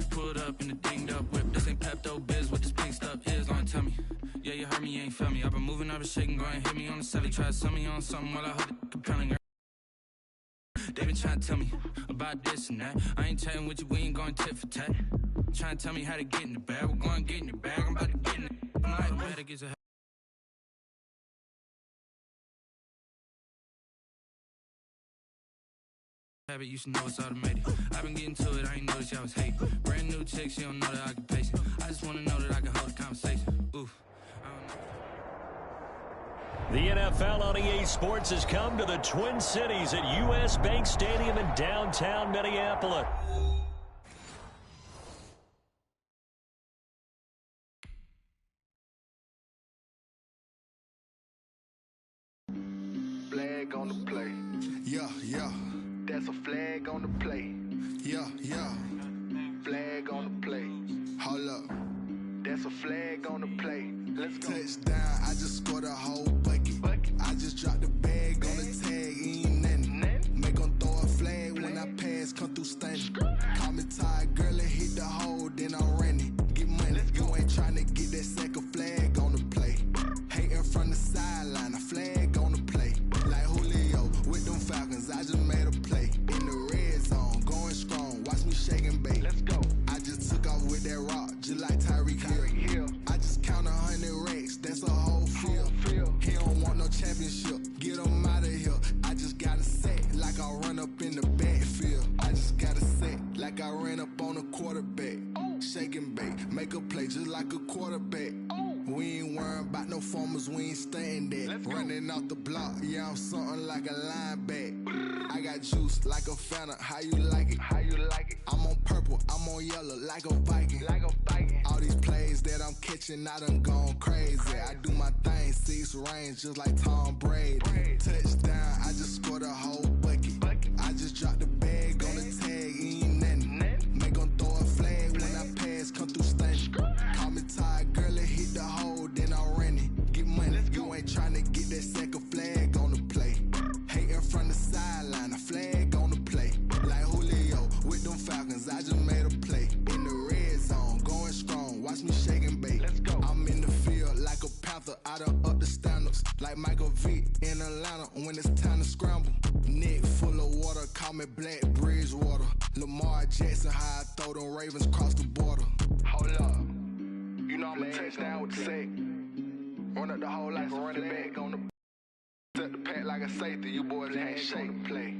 Pulled up in the dinged up whip. This ain't Pepto Biz. What this pink stuff is, don't tell me. Yeah, you heard me, you ain't felt me. I've been moving, I've been shaking, go and hit me on the celly. Try to sell me on something while I hold it compelling. They been trying to tell me about this and that. I ain't chatting with you, we ain't going tit for tat. Trying to tell me how to get in the bag. We're going to get in the bag, I'm about to get in it. I'm like, better get a habit, you should know it's automated. I've been getting to it, I ain't noticed y'all was hating. Brand new chick, she don't know that I can pace it. I just want to know that I can hold a conversation. Oof, I don't know. The NFL on EA Sports has come to the Twin Cities at U.S. Bank Stadium in downtown Minneapolis. Flag on the play. Yeah, yeah. That's a flag on the play. Yeah, yeah. Flag on the play. Hold up. That's a flag on the play. Let's go. Touchdown, I just scored a whole bucket. I just dropped the bag on the tag, ain't nothing. Make them throw a flag when I pass, come through stunning. Call me tired, girl, and hit the hole, then I'm running. Get money, you ain't trying to get that second flag on the play. Hating from the sideline, a flag on the play. Like Julio with them Falcons, I just made a play. In the red zone, going strong, watch me shake and bake. Let's go. I just took off with that rock, just like Tyreek Hill. I just count 100 racks, that's a whole field. He don't want no championship, get him out of here. I just got a set, like I run up in the backfield. I just got a set, like I ran up on a quarterback. Shake and bake, make a play just like a quarterback. We ain't worrying about no formers, we ain't staying there. Running off the block, yeah, I'm something like a lineback. I got juice like a Fanta, how you like it? How you like it? I'm on purple, I'm on yellow, like a Viking. Like a Viking. All these plays that I'm catching, I done gone crazy. I do my thing, 6 range, just like Tom Brady. Touchdown, I just scored a whole bucket. I just dropped the bag on the tag, ain't nothing. Make them throw a flag when I pass, come through stunning. Call me tired, girl, and hit the hole, then I'm running. Get money, you ain't trying to get that second flag on the play. Hating from the sideline, a flag on the play. Like Julio with them Falcons, I just made a play. In the red zone, going strong, watch me shake and bake. Let's go. I'm in the field like a Panther, I done up the standards. Like Michael Vick in Atlanta when it's time to scramble. Neck full of water, call me Black Bridgewater. Lamar Jackson, how I throw them Ravens cross the border. Hold up. You know I'm a touchdown with the sack. Run up the whole like a running back on the set the pack like a safety. You boys ain't shake play.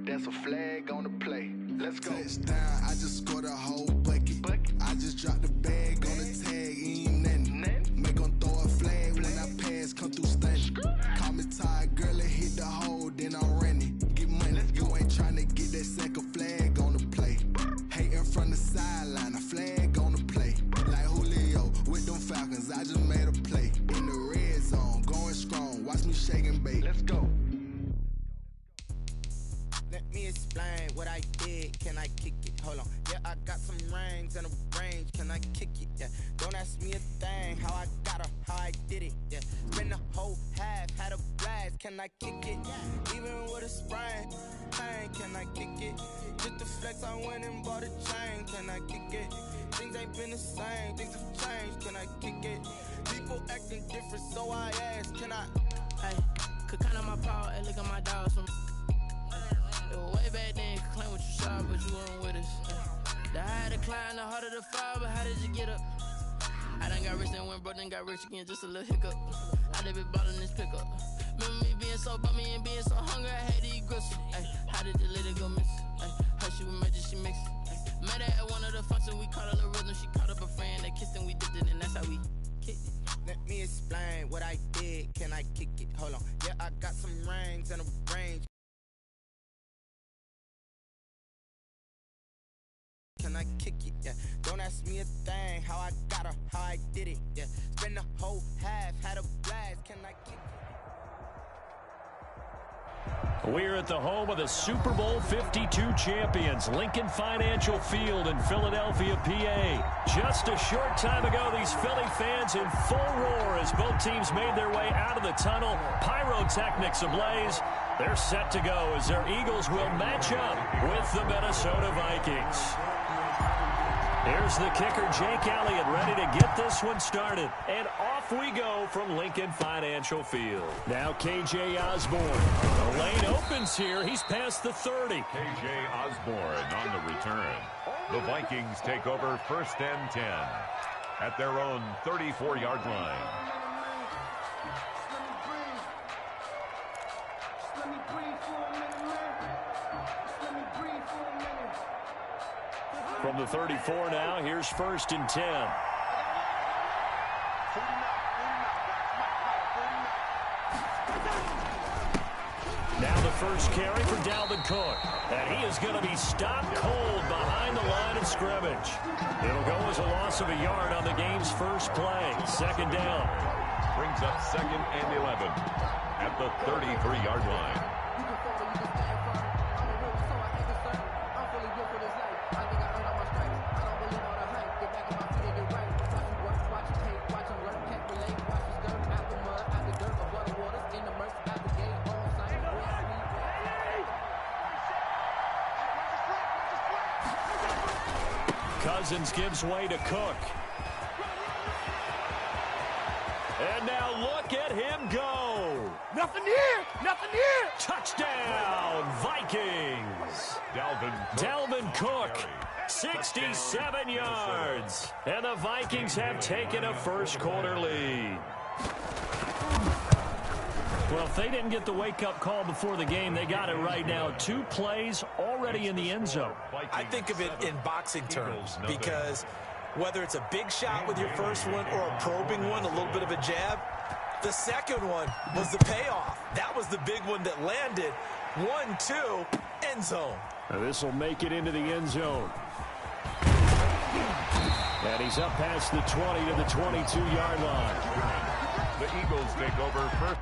That's a flag on the play. Let's go. Touchdown, I just scored a whole bucket. I just dropped the bag on the tag, ain't nothing. Make them throw a flag when I pass, come through stunning. Call me tired, girl, and hit the hole, then I'm running. Get money, you ain't trying to get that second flag on the play. Hating from the sideline, a flag on the play. Like Julio with them Falcons, I just made a play. In the red zone, going strong, watch me shake and bake. Let's go. Let me explain what I did. Can I kick it? Hold on. Yeah, I got some rings and a range. Can I kick it? Yeah. Don't ask me a thing. How I got her, how I did it. Yeah. Spend the whole half, had a blast. Can I kick it? Even with a sprain. Pain, can I kick it? Just the flex, I went and bought a chain. Can I kick it? Things ain't been the same. Things have changed. Can I kick it? People acting different, so I ask. Can I? Hey, could count on my power and look at my dogs from. It was way back then, could claim what you saw, but you weren't with us. The higher the climb, the harder the fall, but how did you get up? I done got rich, then went broke, then got rich again, just a little hiccup. I done been bought in this pickup. Remember me being so bummy and being so hungry, I had to eat gristle. Ay, how did the lady go miss? Ay, her she was magic, she mixed. Met her at one of the functions, we caught her the rhythm, she caught up a friend, they kissed and we dipped it, and that's how we kicked it. Let me explain what I did. Can I kick it? Hold on. Yeah, I got some rings and a range. Can I kick it? Yeah. Don't ask me a thing. How I got her, how I did it. Yeah. Spend the whole half, had a blast. Can I kick it? We're at the home of the Super Bowl 52 champions, Lincoln Financial Field in Philadelphia, PA. Just a short time ago, these Philly fans in full roar as both teams made their way out of the tunnel, pyrotechnics ablaze, They're set to go as their Eagles will match up with the Minnesota Vikings. Here's the kicker, Jake Elliott, ready to get this one started. And off we go from Lincoln Financial Field. Now KJ Osborne. The lane opens here. He's past the 30. KJ Osborne on the return. The Vikings take over 1st and 10 at their own 34-yard line. From the 34 now, here's 1st and 10. Now the first carry for Dalvin Cook. And he is going to be stopped cold behind the line of scrimmage. It'll go as a loss of a yard on the game's first play. 2nd down. Brings up 2nd and 11 at the 33-yard line. Cousins gives way to Cook. And now look at him go. Nothing here. Nothing here. Touchdown, Vikings. Dalvin Cook, 67 yards. And the Vikings have taken a first-quarter lead. Well, if they didn't get the wake-up call before the game, they got it right now. 2 plays already in the end zone. I think of it in boxing terms because whether it's a big shot with your first one or a probing one, a little bit of a jab, the second one was the payoff. That was the big one that landed. 1-2, end zone. Now this will make it into the end zone. And he's up past the 20 to the 22-yard line. The Eagles take over first.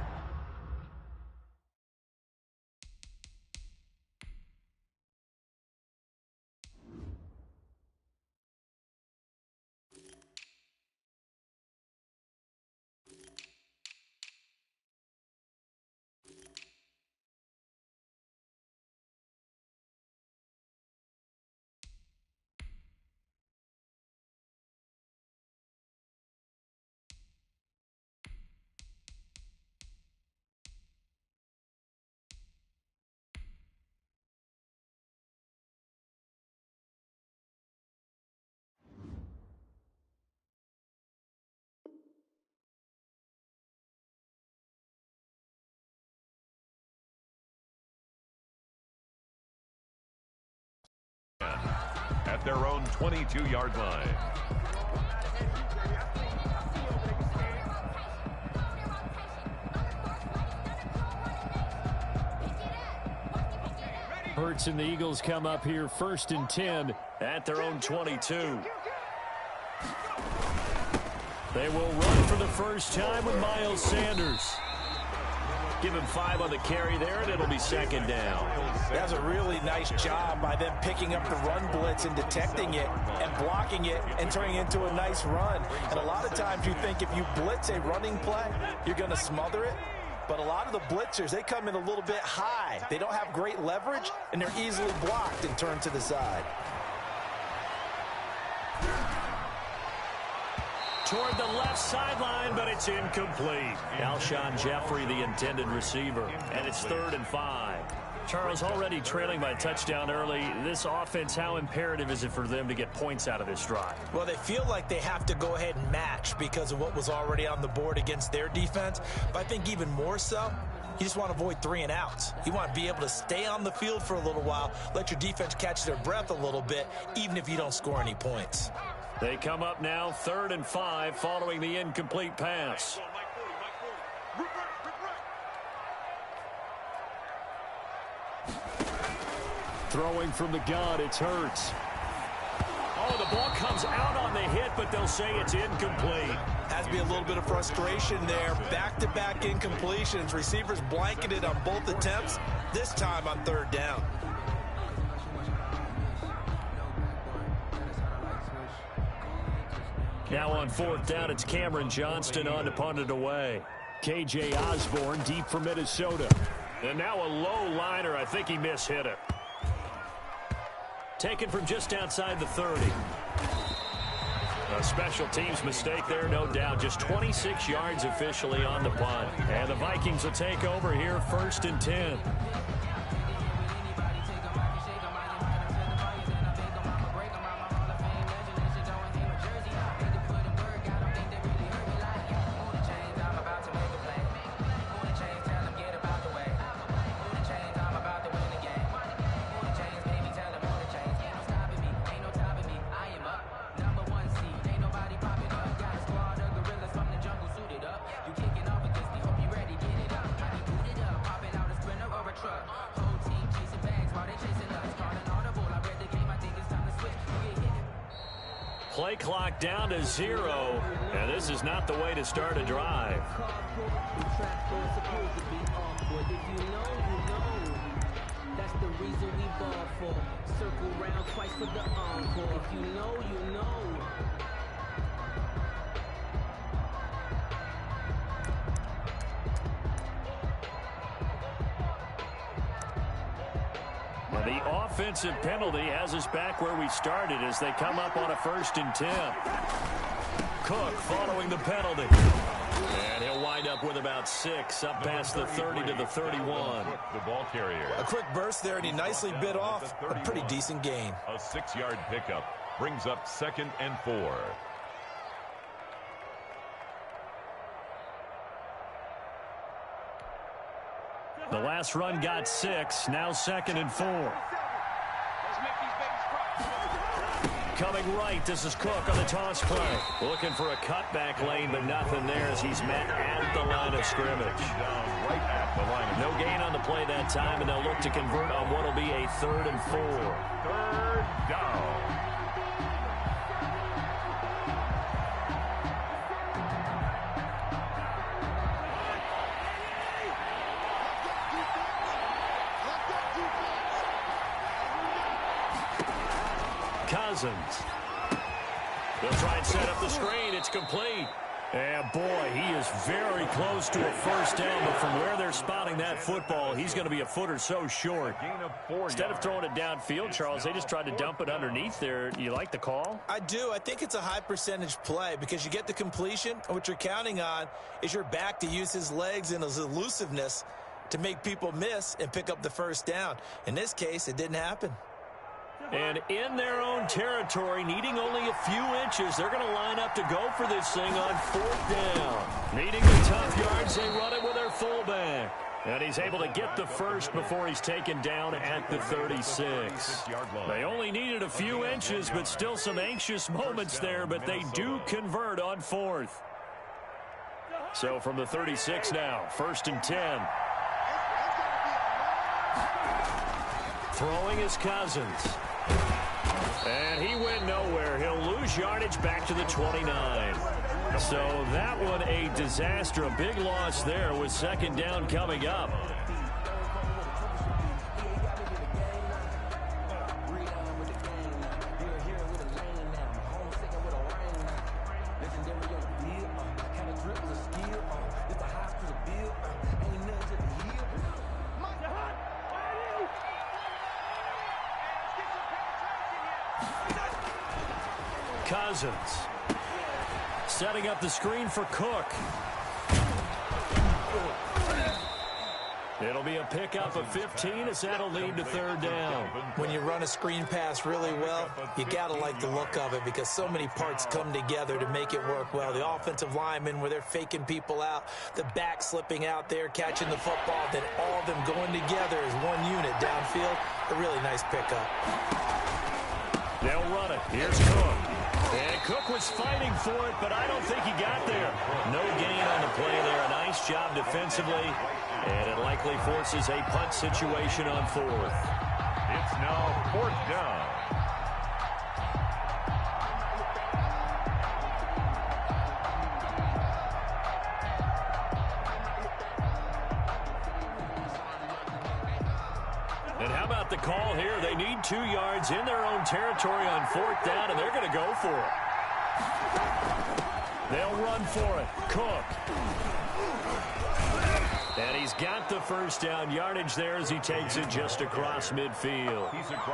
At their own 22-yard line. Hurts and the Eagles come up here 1st and 10 at their own 22. They will run for the first time with Miles Sanders. Give him 5 on the carry there, and it'll be 2nd down. That's a really nice job by them picking up the run blitz and detecting it and blocking it and turning it into a nice run. And a lot of times you think if you blitz a running play, you're going to smother it. But a lot of the blitzers, they come in a little bit high. They don't have great leverage, and they're easily blocked and turned to the side. Toward the left sideline, but it's incomplete. Alshon Jeffrey, the intended receiver, and it's 3rd and 5. Charles, already trailing by a touchdown early. This offense, how imperative is it for them to get points out of this drive? Well, they feel like they have to go ahead and match because of what was already on the board against their defense. But I think even more so, you just want to avoid 3 and outs. You want to be able to stay on the field for a little while, let your defense catch their breath a little bit, even if you don't score any points. They come up now 3rd and 5 following the incomplete pass. Throwing from the gun, it's Hurts. Oh, the ball comes out on the hit, but they'll say it's incomplete. Has to be a little bit of frustration there. Back-to-back incompletions. Receivers blanketed on both attempts, this time on 3rd down. Now on 4th down, it's Cameron Johnston on to punt it away. KJ Osborne deep for Minnesota. And now a low liner. I think he mishit it. Taken from just outside the 30. A special teams mistake there, no doubt. Just 26 yards officially on the punt. And the Vikings will take over here, 1st and 10. Play clock down to 0, and this is not the way to start a drive. That's the reason we ball for. Circle round twice for the encore. If you know, you know. The offensive penalty has us back where we started as they come up on a 1st and 10. Cook following the penalty. And he'll wind up with about 6 up past the 30 to the 31. The ball carrier. A quick burst there, and he nicely bit off a pretty decent gain. A 6-yard pickup brings up 2nd and 4. The last run got 6, now 2nd and 4. Coming right, this is Cook on the toss play. Looking for a cutback lane, but nothing there as he's met at the line of scrimmage. No gain on the play that time, and they'll look to convert on what will be a 3rd and 4. 3rd down. Cousins. They'll try and set up the screen. It's complete. And, boy, he is very close to a 1st down, but from where they're spotting that football, he's going to be a foot or so short. Instead of throwing it downfield, Charles, they just tried to dump it underneath there. You like the call? I do. I think it's a high percentage play because you get the completion, and what you're counting on is your back to use his legs and his elusiveness to make people miss and pick up the 1st down. In this case, it didn't happen. And in their own territory, needing only a few inches, they're going to line up to go for this thing on 4th down. Needing the tough yards, they run it with their fullback. And he's able to get the 1st before he's taken down at the 36. They only needed a few inches, but still some anxious moments there, but they do convert on 4th. So from the 36 now, 1st and 10. Throwing is Cousins. And he went nowhere. He'll lose yardage back to the 29. So that one a disaster. A big loss there with 2nd down coming up. Cousins setting up the screen for Cook. It'll be a pickup of 15 as that'll lead to 3rd down. When you run a screen pass really well, you got to like the look of it because so many parts come together to make it work well. The offensive linemen where they're faking people out, the back slipping out there, catching the football, then all of them going together as one unit downfield. A really nice pickup. They'll run it. Here's Cook. And Cook was fighting for it, but I don't think he got there. No gain on the play there. A nice job defensively. And it likely forces a punt situation on 4th. It's now 4th down. And how about the call here? They need 2 yards in their own territory on 4th down, and they're going to go for it. They'll run for it. Cook. And he's got the first down yardage there as he takes it just across midfield.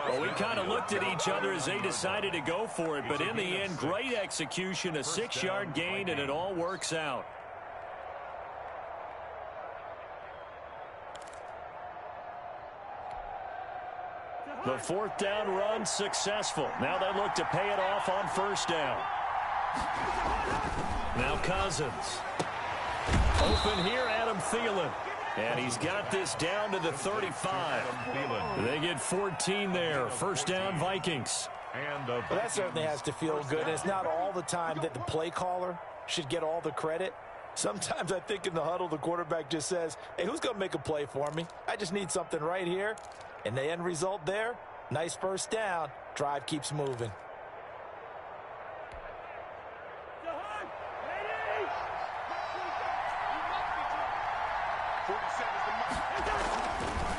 Well, we kind of looked at each other as they decided to go for it, but in the end, great execution, a 6-yard gain, and it all works out. The fourth down run successful. Now they look to pay it off on first down. Now Cousins. Open here, Adam Thielen. And he's got this down to the 35. They get 14 there. First down, Vikings. Well, that certainly has to feel good. It's not all the time that the play caller should get all the credit. Sometimes I think in the huddle, the quarterback just says, hey, who's going to make a play for me? I just need something right here. And the end result there, nice first down. Drive keeps moving.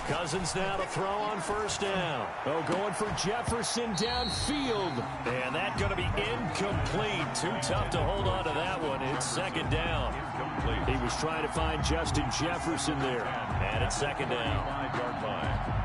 Cousins now to throw on first down. Oh, going for Jefferson downfield. And that's going to be incomplete. Too tough to hold on to that one. It's second down. He was trying to find Justin Jefferson there. And it's second down. 5-yard line.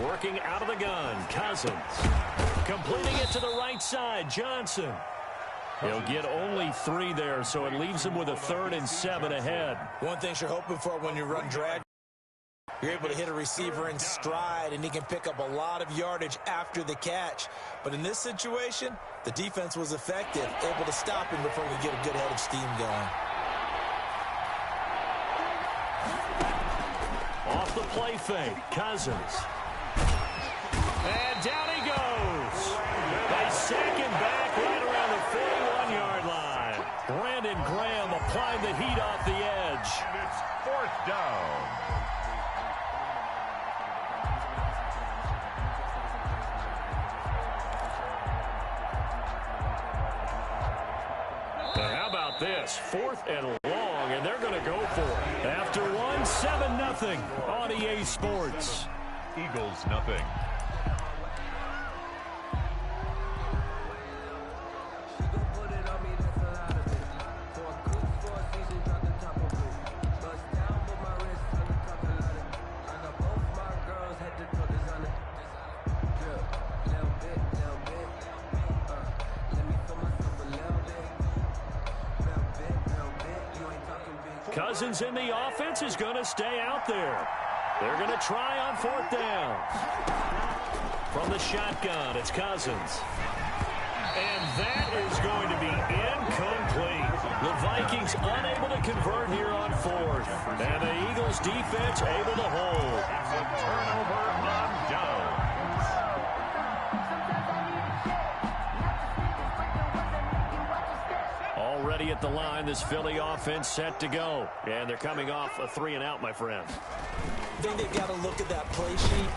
Working out of the gun, Cousins. Completing it to the right side, Johnson. He'll get only 3 there, so it leaves him with a 3rd and 7 ahead. One thing you're hoping for when you run drag, you're able to hit a receiver in stride, and he can pick up a lot of yardage after the catch. But in this situation, the defense was effective, able to stop him before he could get a good head of steam going. Off the play fake, Cousins. And down he goes. They sack him back right around the 41-yard line. Brandon Graham applying the heat off the edge. And it's 4th down. But how about this? 4th and long, and they're going to go for it. After 1, 7-0 on EA Sports. Eagles nothing. Cousins in the offense is going to stay out there. They're going to try on 4th down. From the shotgun, it's Cousins. And that is going to be incomplete. The Vikings unable to convert here on 4th. And the Eagles defense able to hold. It's a turnover on downs. Already at the line, this Philly offense set to go. And they're coming off a 3-and-out, my friend. I think they've got to look at that play sheet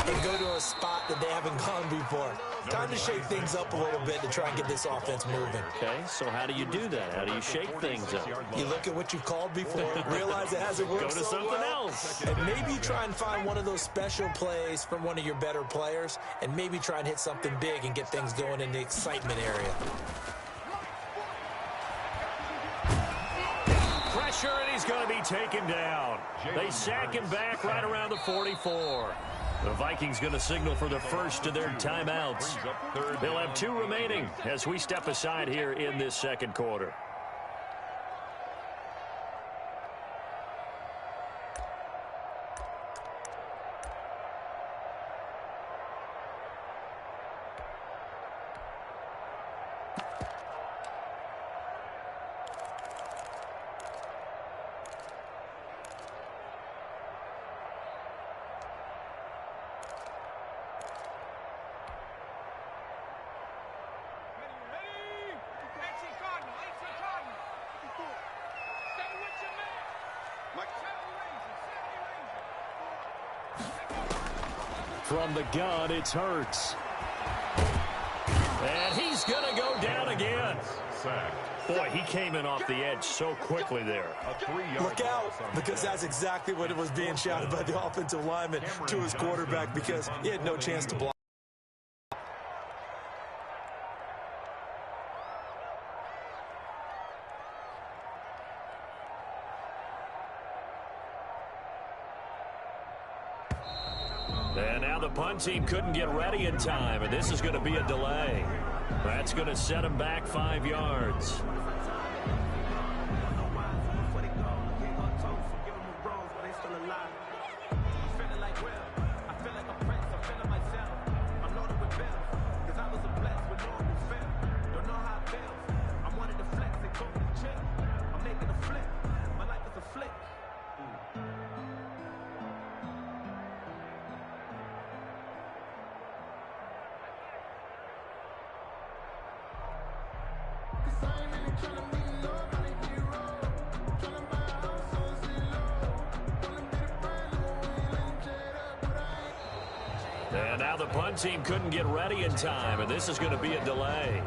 and go to a spot that they haven't gone before. Time to shake things up a little bit to try and get this offense moving. Okay, so how do you do that? How do you shake things up? You look at what you've called before, realize it hasn't worked Go to so something well, else. and maybe try and find one of those special plays from one of your better players, and maybe try and hit something big and get things going in the excitement area. Pressure, and he's going to be taken down. They sack him back right around the 44. The Vikings going to signal for the first of their timeouts. They'll have 2 remaining as we step aside here in this second quarter. From the gun, it's Hurts. And he's going to go down again. sacked. Boy, he came in off the edge so quickly there. A 3-yard Look out, because that's exactly what it was being shouted by the offensive lineman to his quarterback, because he had no chance to block. And now the punt team couldn't get ready in time, and this is going to be a delay. That's going to set him back 5 yards. And now the punt team couldn't get ready in time, and this is going to be a delay.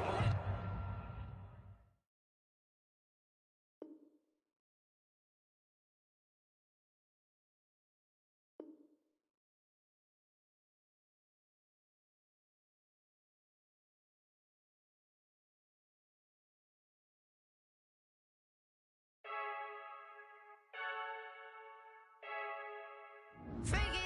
Fake